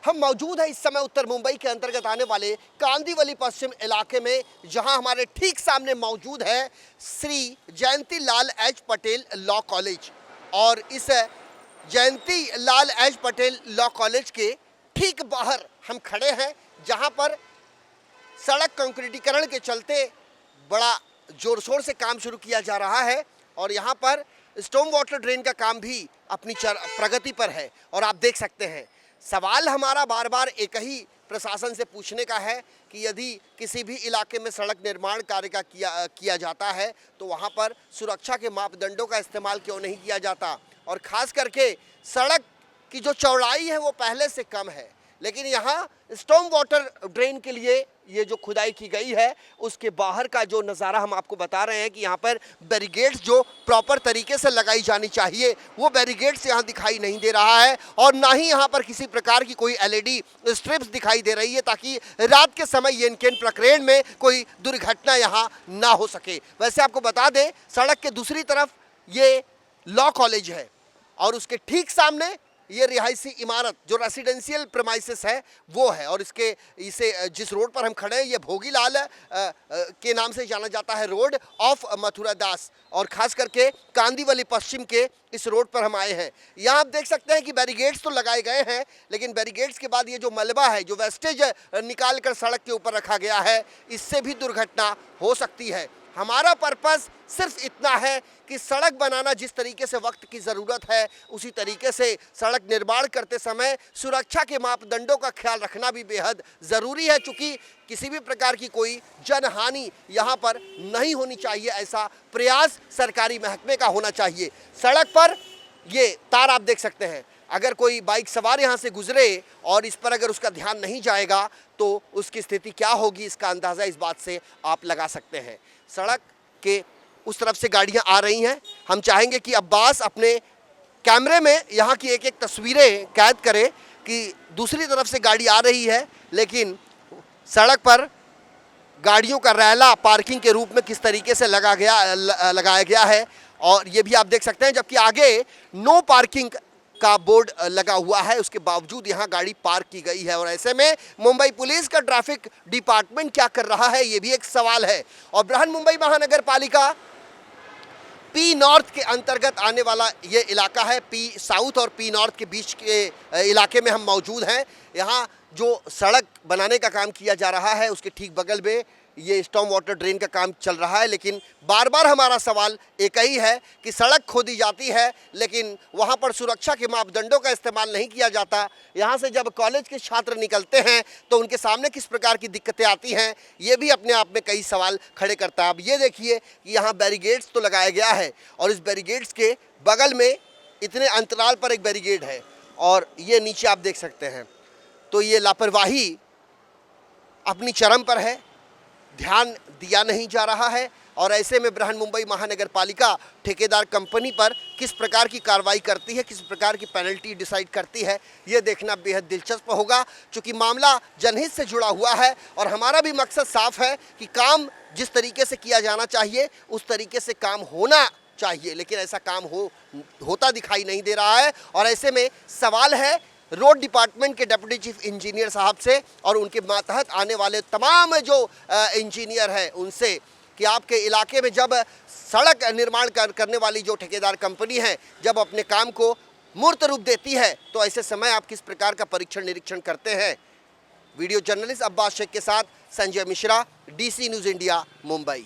हम मौजूद हैं इस समय उत्तर मुंबई के अंतर्गत आने वाले कांदिवली पश्चिम इलाके में, जहां हमारे ठीक सामने मौजूद है श्री जयंती लाल एच पटेल लॉ कॉलेज। और इस जयंती लाल एच पटेल लॉ कॉलेज के ठीक बाहर हम खड़े हैं, जहां पर सड़क कंक्रीटीकरण के चलते बड़ा जोर शोर से काम शुरू किया जा रहा है और यहाँ पर स्टॉर्म वाटर ड्रेन का काम भी अपनी प्रगति पर है। और आप देख सकते हैं, सवाल हमारा बार बार एक ही प्रशासन से पूछने का है कि यदि किसी भी इलाके में सड़क निर्माण कार्य का किया जाता है तो वहाँ पर सुरक्षा के मापदंडों का इस्तेमाल क्यों नहीं किया जाता। और ख़ास करके सड़क की जो चौड़ाई है वो पहले से कम है, लेकिन यहाँ स्टॉर्म वाटर ड्रेन के लिए ये जो खुदाई की गई है उसके बाहर का जो नज़ारा हम आपको बता रहे हैं कि यहाँ पर बैरिकेड्स जो प्रॉपर तरीके से लगाई जानी चाहिए वो बैरिकेड्स यहाँ दिखाई नहीं दे रहा है। और ना ही यहाँ पर किसी प्रकार की कोई एलईडी स्ट्रिप्स दिखाई दे रही है ताकि रात के समय इनके प्रकरण में कोई दुर्घटना यहाँ ना हो सके। वैसे आपको बता दें, सड़क के दूसरी तरफ ये लॉ कॉलेज है और उसके ठीक सामने ये रिहायशी इमारत जो रेसिडेंशियल प्रेमाइसेस है वो है। और इसे जिस रोड पर हम खड़े हैं ये भोगीलाल के नाम से जाना जाता है, रोड ऑफ मथुरा दास। और ख़ास करके कांदिवली पश्चिम के इस रोड पर हम आए हैं। यहाँ आप देख सकते हैं कि बैरिकेड्स तो लगाए गए हैं, लेकिन बैरिकेड्स के बाद ये जो मलबा है, जो वेस्टेज निकाल कर सड़क के ऊपर रखा गया है, इससे भी दुर्घटना हो सकती है। हमारा पर्पस सिर्फ इतना है कि सड़क बनाना जिस तरीके से वक्त की ज़रूरत है उसी तरीके से सड़क निर्माण करते समय सुरक्षा के मापदंडों का ख्याल रखना भी बेहद ज़रूरी है, चूँकि किसी भी प्रकार की कोई जनहानि यहाँ पर नहीं होनी चाहिए, ऐसा प्रयास सरकारी महकमे का होना चाहिए। सड़क पर ये तार आप देख सकते हैं, अगर कोई बाइक सवार यहाँ से गुजरे और इस पर अगर उसका ध्यान नहीं जाएगा तो उसकी स्थिति क्या होगी, इसका अंदाज़ा इस बात से आप लगा सकते हैं। सड़क के उस तरफ से गाड़ियाँ आ रही हैं। हम चाहेंगे कि अब्बास अपने कैमरे में यहाँ की एक एक तस्वीरें कैद करे कि दूसरी तरफ से गाड़ी आ रही है, लेकिन सड़क पर गाड़ियों का रैला पार्किंग के रूप में किस तरीके से लगाया गया है। और ये भी आप देख सकते हैं, जबकि आगे नो पार्किंग का बोर्ड लगा हुआ है, उसके बावजूद यहाँ गाड़ी पार्क की गई है। और ऐसे में मुंबई पुलिस का ट्रैफिक डिपार्टमेंट क्या कर रहा है, ये भी एक सवाल है। और बृहन मुंबई महानगर पालिका पी नॉर्थ के अंतर्गत आने वाला ये इलाका है। पी साउथ और पी नॉर्थ के बीच के इलाके में हम मौजूद हैं। यहाँ जो सड़क बनाने का काम किया जा रहा है उसके ठीक बगल में ये स्टॉर्म वाटर ड्रेन का काम चल रहा है, लेकिन बार बार हमारा सवाल एक ही है कि सड़क खोदी जाती है लेकिन वहाँ पर सुरक्षा के मापदंडों का इस्तेमाल नहीं किया जाता। यहाँ से जब कॉलेज के छात्र निकलते हैं तो उनके सामने किस प्रकार की दिक्कतें आती हैं, ये भी अपने आप में कई सवाल खड़े करता है। अब ये देखिए कि यहाँ बैरिकेड्स तो लगाया गया है और इस बैरिकेड्स के बगल में इतने अंतराल पर एक बैरिकेड है और ये नीचे आप देख सकते हैं। तो ये लापरवाही अपनी चरम पर है, ध्यान दिया नहीं जा रहा है। और ऐसे में बृहन मुंबई महानगर पालिका ठेकेदार कंपनी पर किस प्रकार की कार्रवाई करती है, किस प्रकार की पेनल्टी डिसाइड करती है, ये देखना बेहद दिलचस्प होगा, क्योंकि मामला जनहित से जुड़ा हुआ है। और हमारा भी मकसद साफ है कि काम जिस तरीके से किया जाना चाहिए उस तरीके से काम होना चाहिए, लेकिन ऐसा काम होता दिखाई नहीं दे रहा है। और ऐसे में सवाल है रोड डिपार्टमेंट के डिप्टी चीफ इंजीनियर साहब से और उनके मातहत आने वाले तमाम जो इंजीनियर हैं उनसे कि आपके इलाके में जब सड़क निर्माण करने वाली जो ठेकेदार कंपनी है जब अपने काम को मूर्त रूप देती है तो ऐसे समय आप किस प्रकार का परीक्षण निरीक्षण करते हैं। वीडियो जर्नलिस्ट अब्बास शेख के साथ Sanjay Mishra, DC news India, Mumbai.